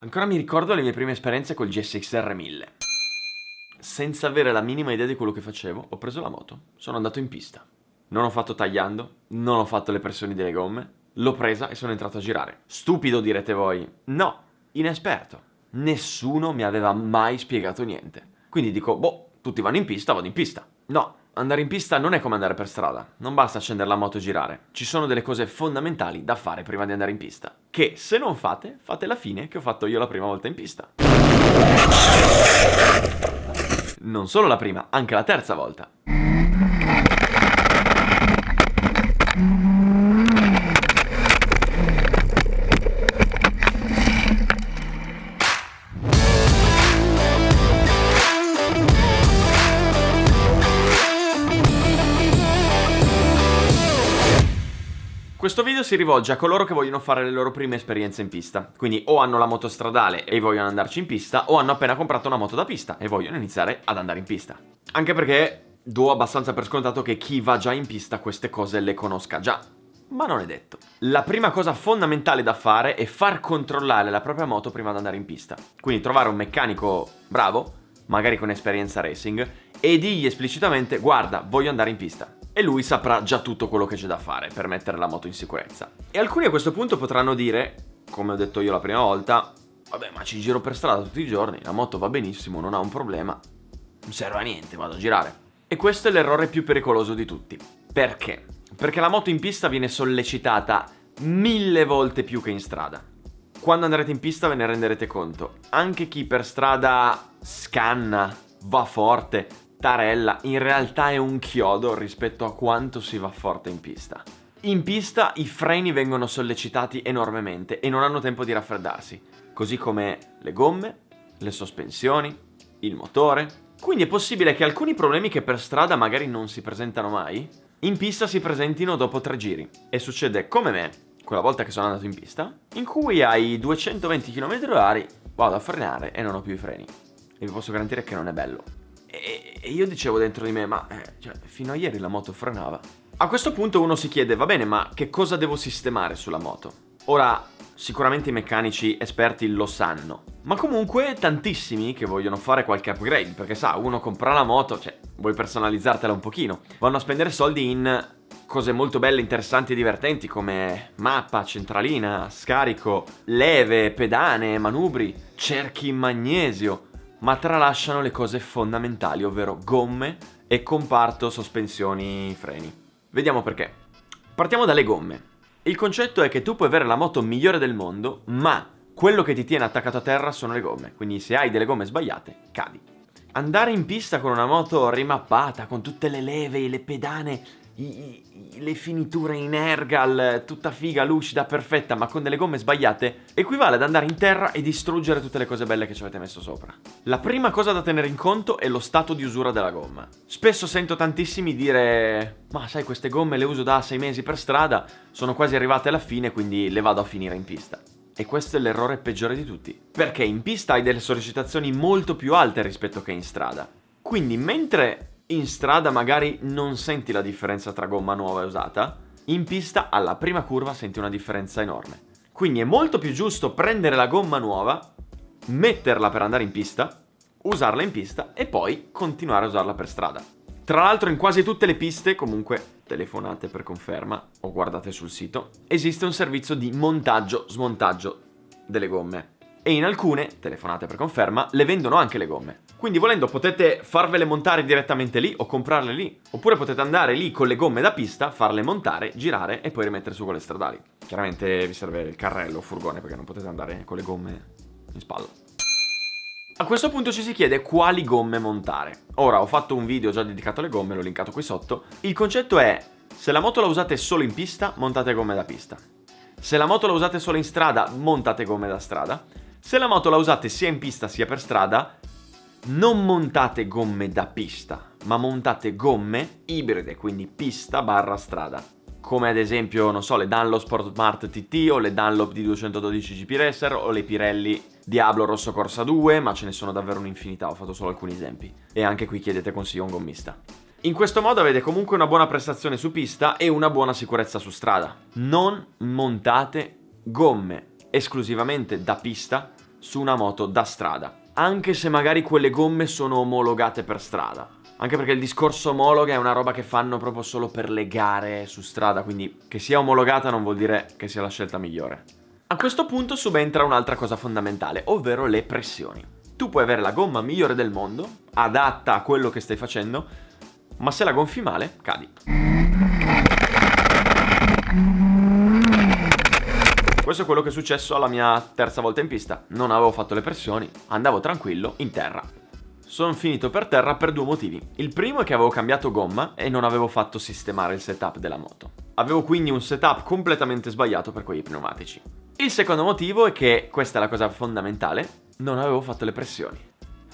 Ancora mi ricordo le mie prime esperienze col GSX-R 1000. Senza avere la minima idea di quello che facevo, ho preso la moto, sono andato in pista. Non ho fatto tagliando, non ho fatto le pressioni delle gomme, l'ho presa e sono entrato a girare. Stupido direte voi. No, inesperto. Nessuno mi aveva mai spiegato niente. Quindi dico, boh, tutti vanno in pista, vado in pista. No, andare in pista non è come andare per strada. Non basta accendere la moto e girare. Ci sono delle cose fondamentali da fare prima di andare in pista. Che se non fate, fate la fine che ho fatto io la prima volta in pista. Non solo la prima, anche la terza volta. Questo video si rivolge a coloro che vogliono fare le loro prime esperienze in pista. Quindi o hanno la moto stradale e vogliono andarci in pista, o hanno appena comprato una moto da pista e vogliono iniziare ad andare in pista. Anche perché do abbastanza per scontato che chi va già in pista queste cose le conosca già. Ma non è detto. La prima cosa fondamentale da fare è far controllare la propria moto prima di andare in pista. Quindi trovare un meccanico bravo, magari con esperienza racing, e digli esplicitamente: guarda, voglio andare in pista. E lui saprà già tutto quello che c'è da fare per mettere la moto in sicurezza. E alcuni a questo punto potranno dire, come ho detto io la prima volta: vabbè, ma ci giro per strada tutti i giorni, la moto va benissimo, non ha un problema, non serve a niente, vado a girare. E questo è l'errore più pericoloso di tutti. Perché? Perché la moto in pista viene sollecitata 1000 volte più che in strada. Quando andrete in pista ve ne renderete conto. Anche chi per strada scanna, va forte, tarella, in realtà è un chiodo rispetto a quanto si va forte in pista. In pista i freni vengono sollecitati enormemente e non hanno tempo di raffreddarsi, così come le gomme, le sospensioni, il motore. Quindi è possibile che alcuni problemi che per strada magari non si presentano mai, in pista si presentino dopo 3 giri. E succede come me, quella volta che sono andato in pista, in cui ai 220 km/h vado a frenare e non ho più i freni. E vi posso garantire che non è bello. E io dicevo dentro di me, ma fino a ieri la moto frenava. A questo punto uno si chiede, va bene, ma che cosa devo sistemare sulla moto? Ora, sicuramente i meccanici esperti lo sanno, ma comunque tantissimi che vogliono fare qualche upgrade, perché sa, uno compra la moto, vuoi personalizzartela un pochino, vanno a spendere soldi in cose molto belle, interessanti e divertenti come mappa, centralina, scarico, leve, pedane, manubri, cerchi in magnesio, ma tralasciano le cose fondamentali, ovvero gomme e comparto sospensioni freni. Vediamo perché. Partiamo dalle gomme. Il concetto è che tu puoi avere la moto migliore del mondo, ma quello che ti tiene attaccato a terra sono le gomme. Quindi se hai delle gomme sbagliate, cadi. Andare in pista con una moto rimappata, con tutte le leve, le pedane, le finiture in ergal, tutta figa, lucida, perfetta, ma con delle gomme sbagliate, equivale ad andare in terra e distruggere tutte le cose belle che ci avete messo sopra. La prima cosa da tenere in conto è lo stato di usura della gomma. Spesso sento tantissimi dire: ma sai, queste gomme le uso da 6 mesi per strada, sono quasi arrivate alla fine, quindi le vado a finire in pista. E questo è l'errore peggiore di tutti, perché in pista hai delle sollecitazioni molto più alte rispetto che in strada. Quindi mentre in strada magari non senti la differenza tra gomma nuova e usata, in pista alla prima curva senti una differenza enorme. Quindi è molto più giusto prendere la gomma nuova, metterla per andare in pista, usarla in pista e poi continuare a usarla per strada. Tra l'altro in quasi tutte le piste, comunque telefonate per conferma o guardate sul sito, esiste un servizio di montaggio-smontaggio delle gomme. E in alcune, telefonate per conferma, le vendono anche le gomme. Quindi volendo potete farvele montare direttamente lì o comprarle lì. Oppure potete andare lì con le gomme da pista, farle montare, girare e poi rimettere su quelle stradali. Chiaramente vi serve il carrello o furgone perché non potete andare con le gomme in spalla. A questo punto ci si chiede quali gomme montare. Ora ho fatto un video già dedicato alle gomme, l'ho linkato qui sotto. Il concetto è: se la moto la usate solo in pista, montate gomme da pista. Se la moto la usate solo in strada, montate gomme da strada. Se la moto la usate sia in pista sia per strada, non montate gomme da pista, ma montate gomme ibride, quindi pista barra strada. Come ad esempio, non so, le Dunlop Sportmart TT o le Dunlop D212 GP Racer o le Pirelli Diablo Rosso Corsa 2, ma ce ne sono davvero un'infinità, ho fatto solo alcuni esempi. E anche qui chiedete consiglio a un gommista. In questo modo avete comunque una buona prestazione su pista e una buona sicurezza su strada. Non montate gomme esclusivamente da pista su una moto da strada, anche se magari quelle gomme sono omologate per strada. Anche perché il discorso omologa è una roba che fanno proprio solo per le gare su strada, quindi che sia omologata non vuol dire che sia la scelta migliore. A questo punto subentra un'altra cosa fondamentale, ovvero le pressioni. Tu puoi avere la gomma migliore del mondo, adatta a quello che stai facendo, ma se la gonfi male, cadi. Questo è quello che è successo alla mia terza volta in pista. Non avevo fatto le pressioni, andavo tranquillo in terra. Sono finito per terra per 2 motivi. Il primo è che avevo cambiato gomma e non avevo fatto sistemare il setup della moto. Avevo quindi un setup completamente sbagliato per quei pneumatici. Il secondo motivo è che, questa è la cosa fondamentale, non avevo fatto le pressioni.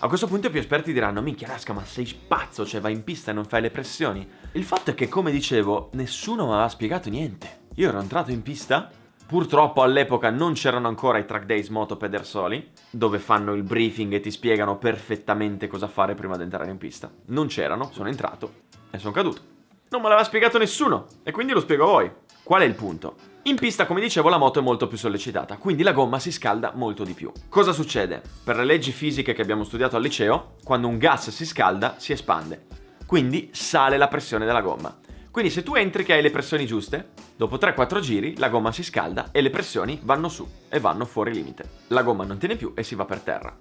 A questo punto i più esperti diranno: minchia Rasca, ma sei pazzo, cioè vai in pista e non fai le pressioni? Il fatto è che, come dicevo, nessuno mi aveva spiegato niente. Io ero entrato in pista. Purtroppo all'epoca non c'erano ancora i track days moto Pedersoli, dove fanno il briefing e ti spiegano perfettamente cosa fare prima di entrare in pista. Non c'erano, sono entrato e sono caduto. Non me l'aveva spiegato nessuno e quindi lo spiego a voi. Qual è il punto? In pista, come dicevo, la moto è molto più sollecitata, quindi la gomma si scalda molto di più. Cosa succede? Per le leggi fisiche che abbiamo studiato al liceo, quando un gas si scalda, si espande. Quindi sale la pressione della gomma. Quindi se tu entri che hai le pressioni giuste, dopo 3-4 giri la gomma si scalda e le pressioni vanno su e vanno fuori limite. La gomma non tiene più e si va per terra.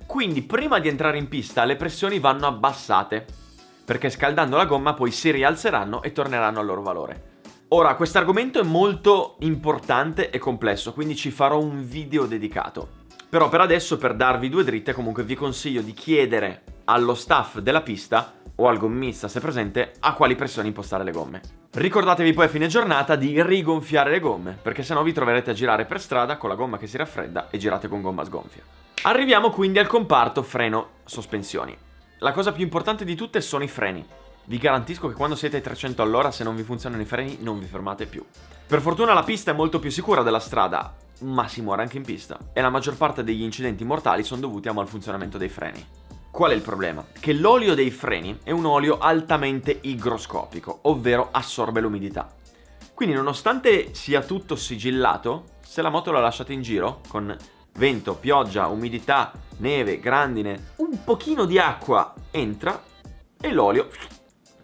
Quindi prima di entrare in pista le pressioni vanno abbassate, perché scaldando la gomma poi si rialzeranno e torneranno al loro valore. Ora, questo argomento è molto importante e complesso, quindi ci farò un video dedicato. Però per adesso, per darvi 2 dritte, comunque vi consiglio di chiedere allo staff della pista o al gommista, se presente, a quali pressioni impostare le gomme. Ricordatevi poi a fine giornata di rigonfiare le gomme, perché sennò vi troverete a girare per strada con la gomma che si raffredda e girate con gomma sgonfia. Arriviamo quindi al comparto freno-sospensioni. La cosa più importante di tutte sono i freni. Vi garantisco che quando siete ai 300 all'ora, se non vi funzionano i freni, non vi fermate più. Per fortuna la pista è molto più sicura della strada, ma si muore anche in pista. E la maggior parte degli incidenti mortali sono dovuti al malfunzionamento dei freni. Qual è il problema? Che l'olio dei freni è un olio altamente igroscopico, ovvero assorbe l'umidità. Quindi nonostante sia tutto sigillato, se la moto la lasciate in giro, con vento, pioggia, umidità, neve, grandine, un pochino di acqua entra e l'olio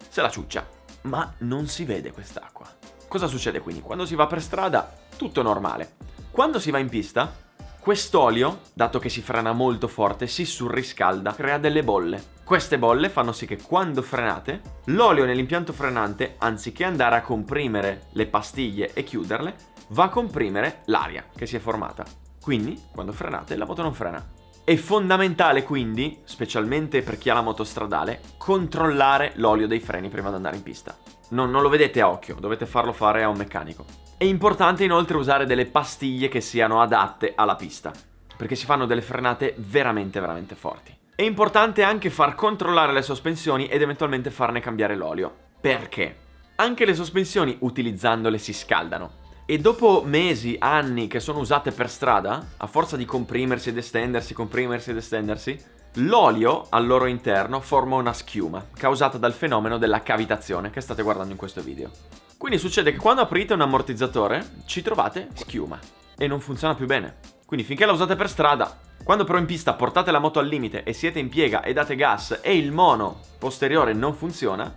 se la ciuccia. Ma non si vede quest'acqua. Cosa succede quindi? Quando si va per strada, tutto normale. Quando si va in pista, quest'olio, dato che si frena molto forte, si surriscalda, crea delle bolle. Queste bolle fanno sì che quando frenate, l'olio nell'impianto frenante, anziché andare a comprimere le pastiglie e chiuderle, va a comprimere l'aria che si è formata. Quindi, quando frenate, la moto non frena. È fondamentale quindi, specialmente per chi ha la moto stradale, controllare l'olio dei freni prima di andare in pista. Non lo vedete a occhio, dovete farlo fare a un meccanico. È importante inoltre usare delle pastiglie che siano adatte alla pista, perché si fanno delle frenate veramente forti. È importante anche far controllare le sospensioni ed eventualmente farne cambiare l'olio. Perché? Anche le sospensioni, utilizzandole, si scaldano. E dopo mesi, anni che sono usate per strada, a forza di comprimersi ed estendersi, l'olio al loro interno forma una schiuma, causata dal fenomeno della cavitazione che state guardando in questo video. Quindi succede che quando aprite un ammortizzatore ci trovate schiuma e non funziona più bene. Quindi finché la usate per strada, quando però in pista portate la moto al limite e siete in piega e date gas e il mono posteriore non funziona,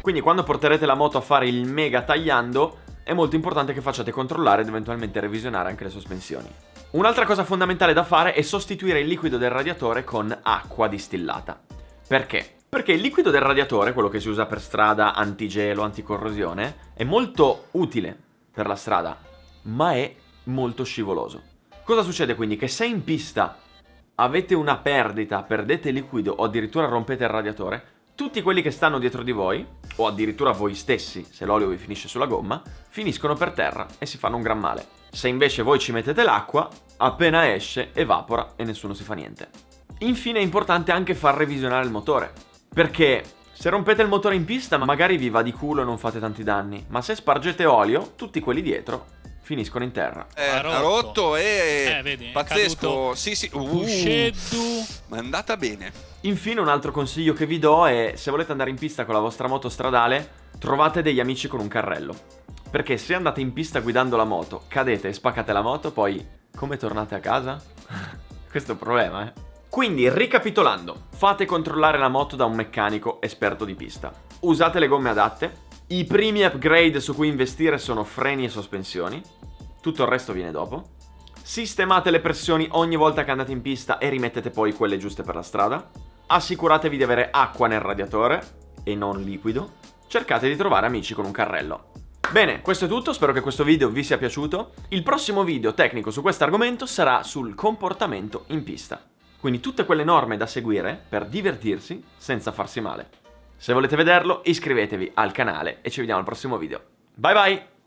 quindi quando porterete la moto a fare il mega tagliando, è molto importante che facciate controllare ed eventualmente revisionare anche le sospensioni. Un'altra cosa fondamentale da fare è sostituire il liquido del radiatore con acqua distillata. Perché? Perché il liquido del radiatore, quello che si usa per strada, antigelo, anticorrosione, è molto utile per la strada, ma è molto scivoloso. Cosa succede quindi? Che se in pista avete una perdita, perdete liquido o addirittura rompete il radiatore, tutti quelli che stanno dietro di voi, o addirittura voi stessi, se l'olio vi finisce sulla gomma, finiscono per terra e si fanno un gran male. Se invece voi ci mettete l'acqua, appena esce, evapora e nessuno si fa niente. Infine è importante anche far revisionare il motore, perché se rompete il motore in pista magari vi va di culo e non fate tanti danni, ma se spargete olio, tutti quelli dietro finiscono in terra. Ha rotto e vedi, pazzesco. Sì. Ma è andata bene. Infine un altro consiglio che vi do è, se volete andare in pista con la vostra moto stradale, trovate degli amici con un carrello. Perché se andate in pista guidando la moto, cadete e spaccate la moto, poi Come tornate a casa? Questo è un problema, eh. Quindi, ricapitolando, fate controllare la moto da un meccanico esperto di pista. Usate le gomme adatte. I primi upgrade su cui investire sono freni e sospensioni. Tutto il resto viene dopo. Sistemate le pressioni ogni volta che andate in pista e rimettete poi quelle giuste per la strada. Assicuratevi di avere acqua nel radiatore e non liquido. Cercate di trovare amici con un carrello. Bene, questo è tutto, spero che questo video vi sia piaciuto. Il prossimo video tecnico su questo argomento sarà sul comportamento in pista. Quindi tutte quelle norme da seguire per divertirsi senza farsi male. Se volete vederlo, iscrivetevi al canale e ci vediamo al prossimo video. Bye bye!